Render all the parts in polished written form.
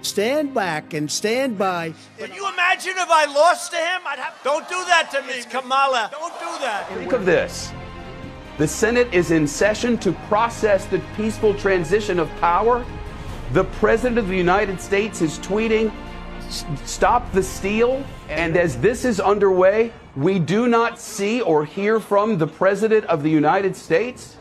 stand back and stand by. Can you imagine if I lost to him? Don't do that to me, Kamala. Don't do that. Think of this. The Senate is in session to process the peaceful transition of power. The President of the United States is tweeting, "Stop the steal." And as this is underway, we do not see or hear from the President of the United States.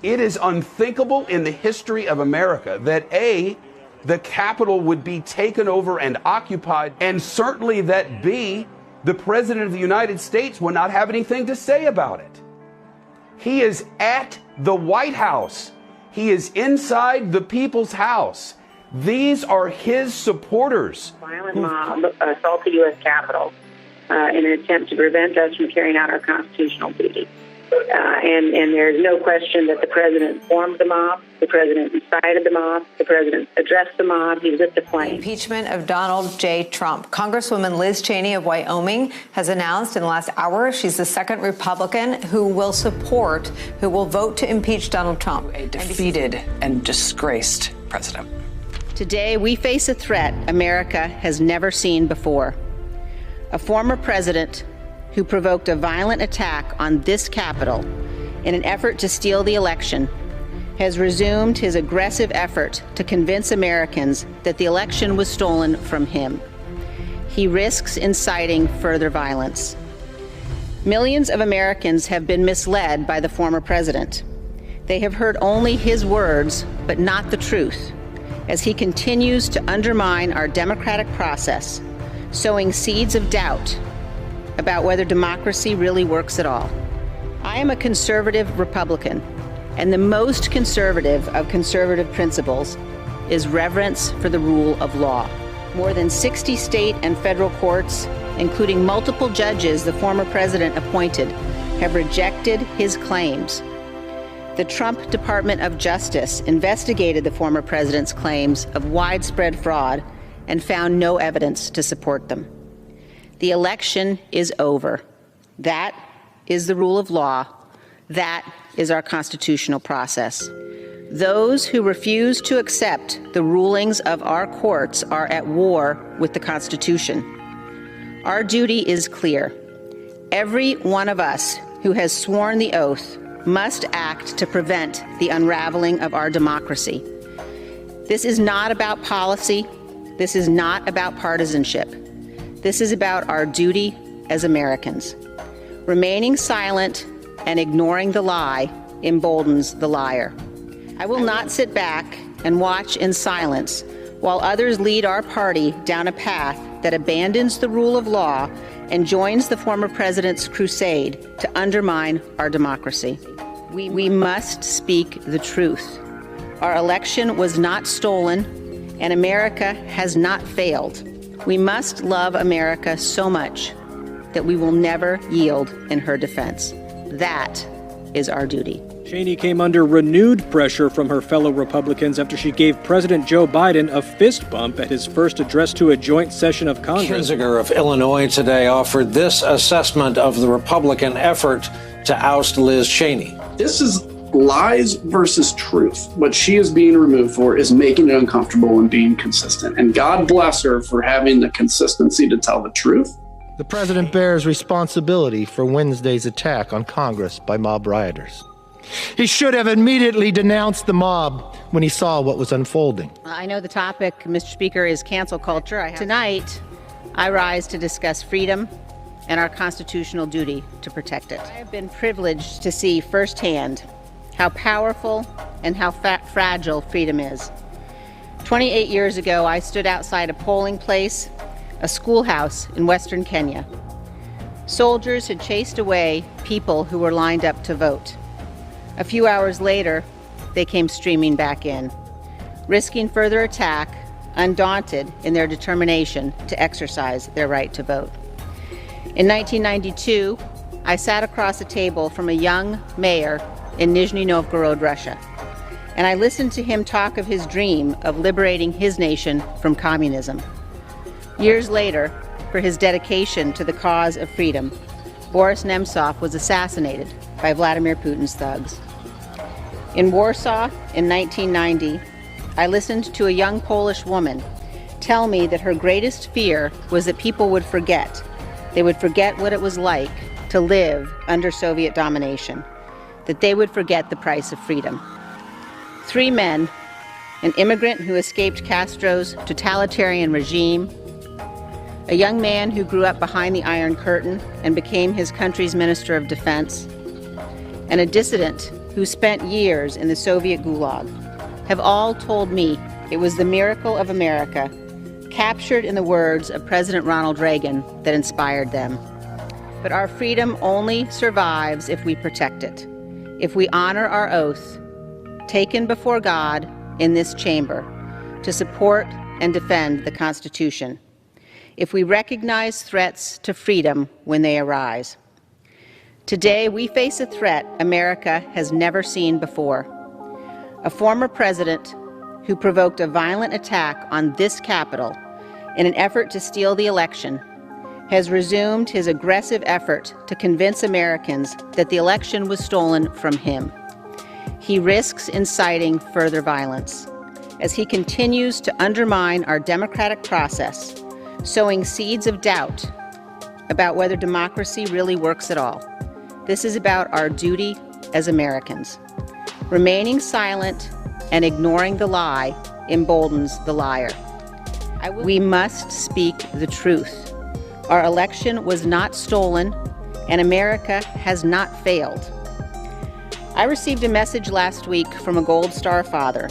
It is unthinkable in the history of America that A, the Capitol would be taken over and occupied, and certainly that B, the President of the United States would not have anything to say about it. He is at the White House. He is inside the people's house. These are his supporters. Violent mob assaulted the U.S. Capitol in an attempt to prevent us from carrying out our constitutional duty. And there's no question that the president formed the mob, the president incited the mob, the president addressed the mob, he lit the flame. Impeachment of Donald J. Trump. Congresswoman Liz Cheney of Wyoming has announced in the last hour she's the second Republican who will vote to impeach Donald Trump. A defeated and disgraced president. Today, we face a threat America has never seen before. A former president who provoked a violent attack on this Capitol in an effort to steal the election has resumed his aggressive effort to convince Americans that the election was stolen from him. He risks inciting further violence. Millions of Americans have been misled by the former president. They have heard only his words, but not the truth, as he continues to undermine our democratic process, sowing seeds of doubt about whether democracy really works at all. I am a conservative Republican, and the most conservative of conservative principles is reverence for the rule of law. More than 60 state and federal courts, including multiple judges the former president appointed, have rejected his claims. The Trump Department of Justice investigated the former president's claims of widespread fraud and found no evidence to support them. The election is over. That is the rule of law. That is our constitutional process. Those who refuse to accept the rulings of our courts are at war with the Constitution. Our duty is clear. Every one of us who has sworn the oath must act to prevent the unraveling of our democracy. This is not about policy. This is not about partisanship. This is about our duty as Americans. Remaining silent and ignoring the lie emboldens the liar. I will not sit back and watch in silence while others lead our party down a path that abandons the rule of law and joins the former president's crusade to undermine our democracy. We must speak the truth. Our election was not stolen, and America has not failed. We must love America so much that we will never yield in her defense. That is our duty. Cheney came under renewed pressure from her fellow Republicans after she gave President Joe Biden a fist bump at his first address to a joint session of Congress. Kinzinger of Illinois today offered this assessment of the Republican effort to oust Liz Cheney. This is lies versus truth. What she is being removed for is making it uncomfortable and being consistent. And God bless her for having the consistency to tell the truth. The president bears responsibility for Wednesday's attack on Congress by mob rioters. He should have immediately denounced the mob when he saw what was unfolding. I know the topic, Mr. Speaker, is cancel culture. Tonight, I rise to discuss freedom and our constitutional duty to protect it. I have been privileged to see firsthand how powerful and how fragile freedom is. 28 years ago, I stood outside a polling place, a schoolhouse in Western Kenya. Soldiers had chased away people who were lined up to vote. A few hours later, they came streaming back in, risking further attack, undaunted in their determination to exercise their right to vote. In 1992, I sat across a table from a young mayor in Nizhny Novgorod, Russia, and I listened to him talk of his dream of liberating his nation from communism. Years later, for his dedication to the cause of freedom, Boris Nemtsov was assassinated by Vladimir Putin's thugs. In Warsaw in 1990, I listened to a young Polish woman tell me that her greatest fear was that people would forget. They would forget what it was like to live under Soviet domination, that they would forget the price of freedom. 3 men, an immigrant who escaped Castro's totalitarian regime, a young man who grew up behind the Iron Curtain and became his country's Minister of Defense, and a dissident who spent years in the Soviet Gulag, have all told me it was the miracle of America, captured in the words of President Ronald Reagan, that inspired them. But our freedom only survives if we protect it, if we honor our oath, taken before God in this chamber, to support and defend the Constitution, if we recognize threats to freedom when they arise. Today, we face a threat America has never seen before. A former president who provoked a violent attack on this Capitol in an effort to steal the election has resumed his aggressive effort to convince Americans that the election was stolen from him. He risks inciting further violence as he continues to undermine our democratic process, sowing seeds of doubt about whether democracy really works at all. This is about our duty as Americans. Remaining silent and ignoring the lie emboldens the liar. We must speak the truth. Our election was not stolen, and America has not failed. I received a message last week from a Gold Star father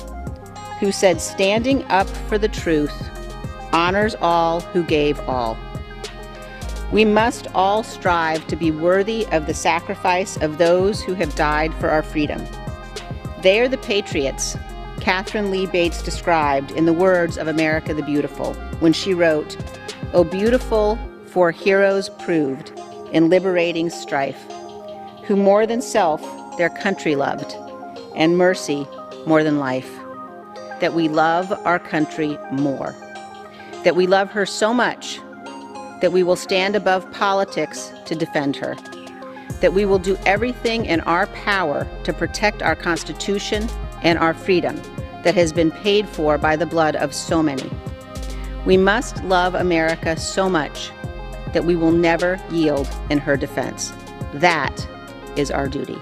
who said, "Standing up for the truth honors all who gave all." We must all strive to be worthy of the sacrifice of those who have died for our freedom. They are the patriots Catherine Lee Bates described in the words of America the Beautiful when she wrote, "O beautiful for heroes proved in liberating strife, who more than self their country loved, and mercy more than life." That we love our country more. That we love her so much that we will stand above politics to defend her. That we will do everything in our power to protect our Constitution and our freedom that has been paid for by the blood of so many. We must love America so much that we will never yield in her defense. That is our duty.